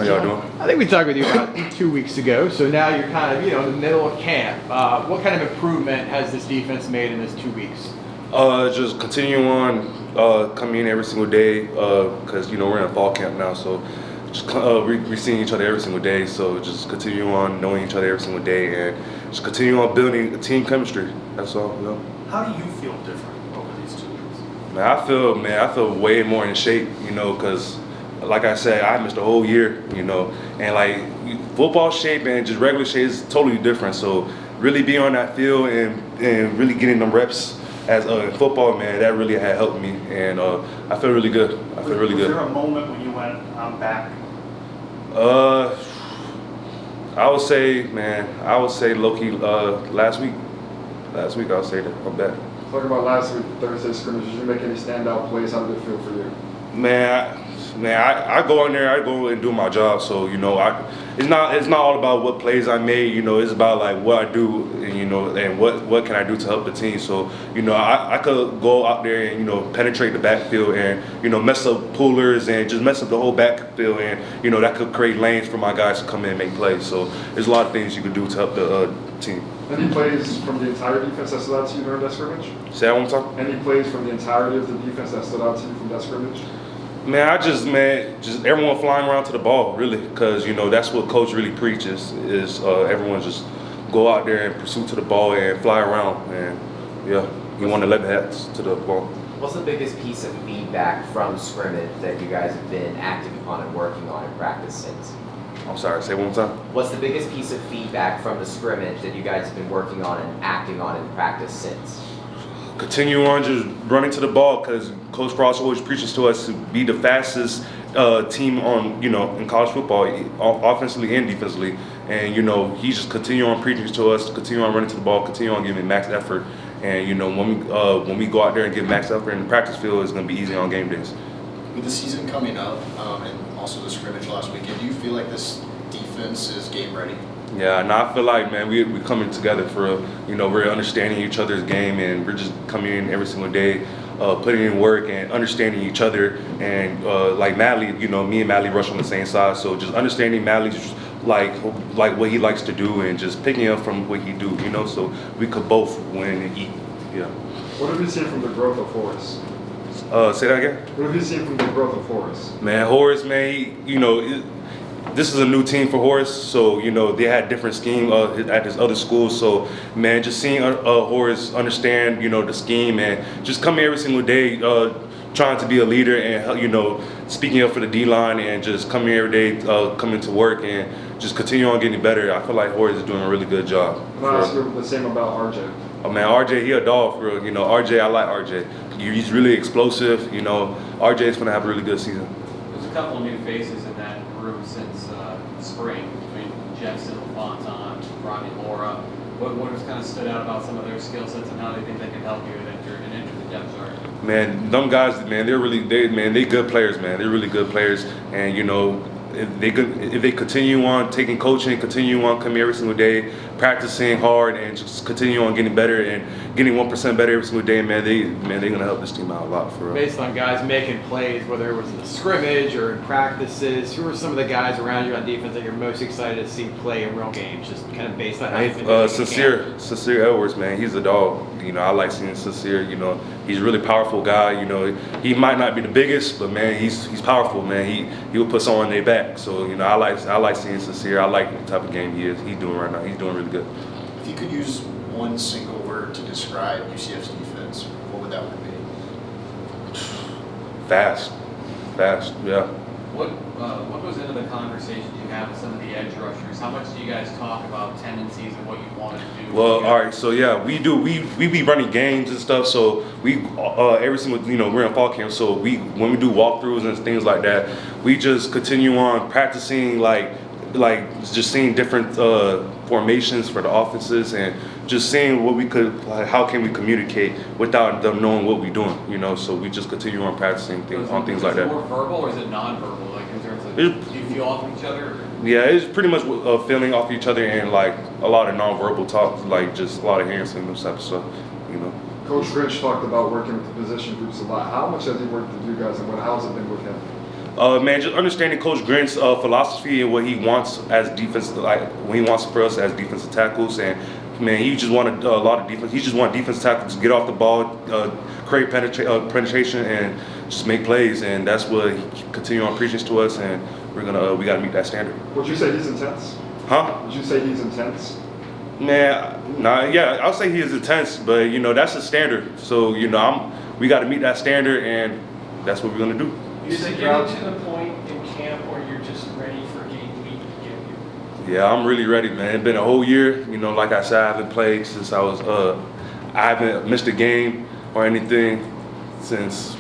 y'all doing? I think we talked with you about 2 weeks ago, so now you're kind of, in the middle of camp. What kind of improvement has this defense made in this 2 weeks? Just continue on coming in every single day because, we're in a fall camp now, so just we're seeing each other every single day, so just continue on knowing each other every single day and just continue on building a team chemistry. That's all, How do you feel different over these 2 weeks? I feel way more in shape, because like I said, I missed a whole year, and like football shape and just regular shape is totally different. So really being on that field and really getting them reps as in football, man, that really had helped me, and I feel really good. Was there a moment when you went, I'm back? I would say low-key last week. Last week I would say that I'm back. Talking about last week, Thursday scrimmage, did you make any standout plays? How did it feel for you? I go in there, I go and do my job. So it's not all about what plays I made. It's about like what I do, and what can I do to help the team. So I could go out there and penetrate the backfield and mess up pullers and just mess up the whole backfield, and that could create lanes for my guys to come in and make plays. So there's a lot of things you could do to help the team. Any plays from the entire defense that stood out to you during that scrimmage? Say that one more time. Any plays from the entirety of the defense that stood out to you from that scrimmage? Just everyone flying around to the ball, really, because that's what coach really preaches is everyone just go out there and pursue to the ball and fly around, and you want to let the hats to the ball. What's the biggest piece of feedback from scrimmage that you guys have been active upon and working on in practice since? I'm sorry, say it one more time. What's the biggest piece of feedback from the scrimmage that you guys have been working on and acting on in practice since? Continue on just running to the ball, because Coach Frost always preaches to us to be the fastest team on in college football, offensively and defensively. And he just continue on preaching to us to continue on running to the ball, continue on giving max effort. And when we go out there and give max effort in the practice field, it's going to be easy on game days. With the season coming up and also the scrimmage last weekend, do you feel like this defense is game ready? Yeah, and I feel like, man, we're coming together for we're understanding each other's game, and we're just coming in every single day, putting in work and understanding each other. And like Madley, me and Madley rush on the same side, so just understanding Madley's like what he likes to do and just picking up from what he do, so we could both win and eat. Yeah. What have you seen from the growth of Horace? Say that again? What have you seen from the growth of Horace? Man, Horace, man, this is a new team for Horace, so they had different scheme at his other schools. So man, just seeing Horace understand the scheme and just coming every single day, trying to be a leader and speaking up for the D line and just coming every day, coming to work and just continue on getting better. I feel like Horace is doing a really good job. And I ask you the same about RJ. Oh man, RJ, he a dog for real. RJ, I like RJ. He's really explosive. RJ is gonna have a really good season. There's a couple of new faces in that room since spring between Jefferson, Fonton, Ronnie Laura. What has kind of stood out about some of their skill sets and how they think they can help you and enter the depth chart? Man, them guys, man, they good players, man. They're really good players, and if they continue on taking coaching, continue on coming every single day, practicing hard, and just continue on getting better and getting 1% better every single day, they're gonna help this team out a lot for real. Based on guys making plays, whether it was in the scrimmage or in practices, who are some of the guys around you on defense that you're most excited to see play in real games? Just kind of based on how you've been Sincere Edwards, man, he's a dog. I like seeing Sincere. He's a really powerful guy. He might not be the biggest, but man, he's powerful, man. He will put someone on their back. So I like seeing Sincere. I like the type of game he's doing right now. He's doing really good. If you could use one single word to describe UCF's defense, what would that word be? Fast, yeah. What goes into the conversation you have with some of the edge rushers? How much do you guys talk about tendencies and what you want to do? Well, all right, so yeah, we be running games and stuff. So we every single we're in fall camp. So when we do walkthroughs and things like that, we just continue on practicing like just seeing different formations for the offenses and just seeing what we could, how can we communicate without them knowing what we're doing, so we just continue on practicing things like that. Is it more verbal or is it non-verbal, like in terms of do you feel off each other? Yeah, it's pretty much feeling off each other and like a lot of non-verbal talk, like just a lot of hands and those type of stuff, Coach Rich talked about working with the position groups a lot. How much has he worked with you guys, and how has it been with him? Man, just understanding Coach Grant's philosophy and what he wants as defense, like what he wants for us as defensive tackles, and man, he just wanted a lot of defense. He just wanted defensive tackles to get off the ball, create penetration, and just make plays, and that's what he continue on preaching to us, and we got to meet that standard. Would you say he's intense? Huh? Would you say he's intense? Man, nah, yeah, I'll say he is intense, but that's a standard. So we got to meet that standard, and that's what we're gonna do. Is it getting to the point in camp where you're just ready for game week to get you? Yeah, I'm really ready, man. It's been a whole year. Like I said, I haven't played since I haven't missed a game or anything since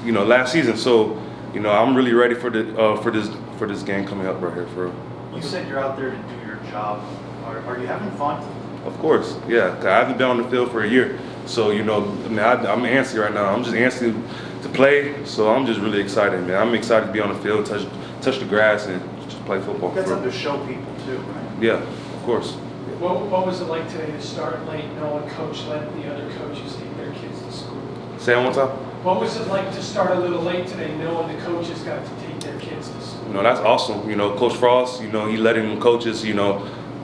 last season. So I'm really ready for this game coming up right here. For real. You said you're out there to do your job. Are you having fun? Of course, yeah. 'Cause I haven't been on the field for a year, so I'm antsy right now. I'm just antsy to play, so I'm just really excited, man. I'm excited to be on the field, touch the grass, and just play football. You got something to show people too, right? Yeah, of course. What was it like today to start late, knowing Coach let the other coaches take their kids to school? Say it one time. What was it like to start a little late today, knowing the coaches got to take their kids to school? That's awesome. Coach Frost, he letting coaches,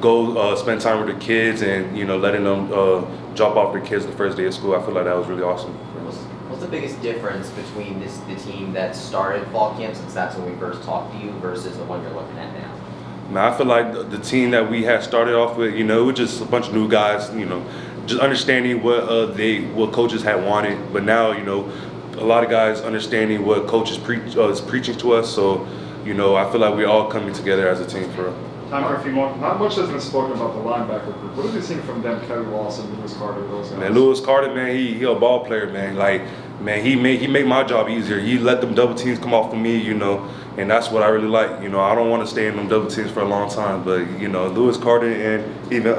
go spend time with the kids and, letting them drop off their kids the first day of school. I feel like that was really awesome. What's the biggest difference between the team that started fall camp, since that's when we first talked to you, versus the one you're looking at now? Man, I feel like the team that we had started off with, it was just a bunch of new guys, just understanding what coaches had wanted. But now, a lot of guys understanding what coaches is preaching to us. So, I feel like we're all coming together as a team for real. Time for a few more. Not much has been spoken about the linebacker group. What have you seen from them, Kelly Lawson, Lewis Carter, those guys? Man, Lewis Carter, man, he a ball player, man. Like, man, he made my job easier. He let them double teams come off of me, and that's what I really like. I don't want to stay in them double teams for a long time, but Lewis Carter and even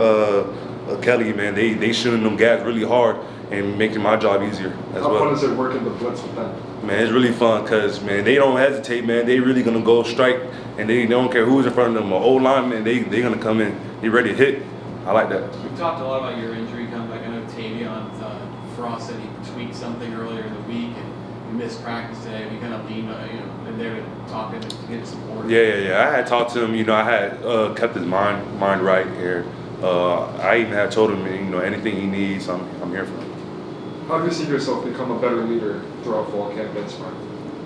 Kelly, man, they shooting them guys really hard and making my job easier as How well. fun is it working the blitz with them? Man, it's really fun because, man, they don't hesitate, man. They really going to go strike, and they don't care who's in front of them. An old lineman, they going to come in. They ready to hit. I like that. We've talked a lot about your injury comeback. I know Tavion Frost said he tweaked something earlier in the week and he missed practice today. We kind of leaned, in there to talk to him to get support. Yeah. I had talked to him. I had kept his mind right, and I even had told him, anything he needs, I'm here for him. How have you seen yourself become a better leader throughout fall camp and spring?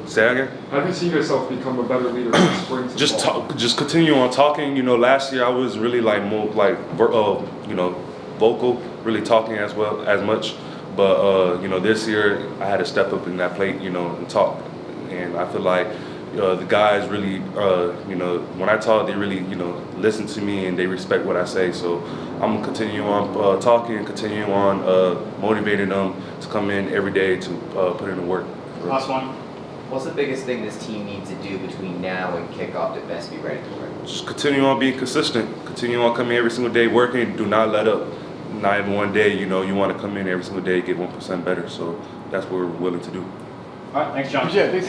Say that again? How have you seen yourself become a better leader from spring to fall? Just continue on talking. Last year I was really more vocal, really talking as much. But this year I had to step up in that plate, and talk. And I feel like the guys really, when I talk, they really, listen to me and they respect what I say. So I'm gonna continue on talking and continue on motivating them to come in every day to put in the work. Last one. What's the biggest thing this team needs to do between now and kickoff to best be ready for it? Just continue on being consistent. Continue on coming every single day working. Do not let up. Not even one day. You want to come in every single day, get 1% better. So that's what we're willing to do. All right, thanks, John. Yeah, thanks.